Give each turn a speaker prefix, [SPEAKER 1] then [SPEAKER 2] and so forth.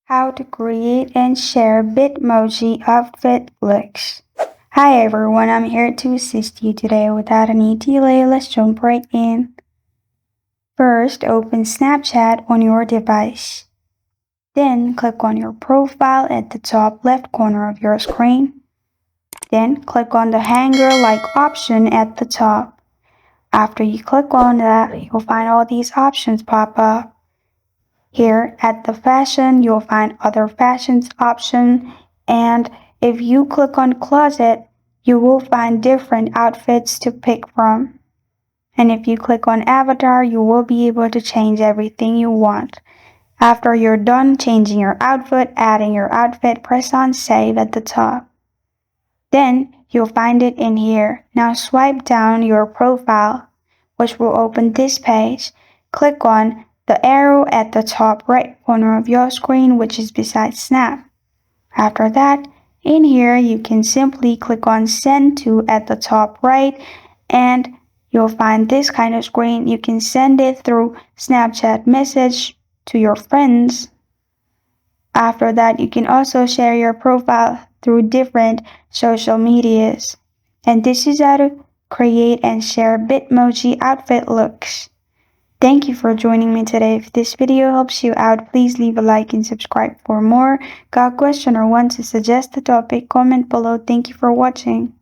[SPEAKER 1] How to create and share Bitmoji outfit looks. Hi everyone, I'm here to assist you today. Without any delay, let's jump right in. First, open Snapchat on your device. Then click on your profile at the top left corner of your screen. Then click on the hanger-like option at the top. After you click on that, you'll find all these options pop up. Here at the fashion, you'll find other fashions option, and if you click on closet, you will find different outfits to pick from. And if you click on avatar, you will be able to change everything you want. After you're done changing your outfit, adding your outfit, press on save at the top. Then you'll find it in here. Now swipe down your profile, which will open this page. Click on the arrow at the top right corner of your screen, which is beside Snap. After that, in here you can simply click on send to at the top right, and you'll find this kind of screen. You can send it through Snapchat message to your friends. After that, you can also share your profile through different social medias. And this is how to create and share Bitmoji outfit looks. Thank you for joining me today. If this video helps you out, please leave a like and subscribe for more. Got a question or want to suggest a topic? Comment below. Thank you for watching.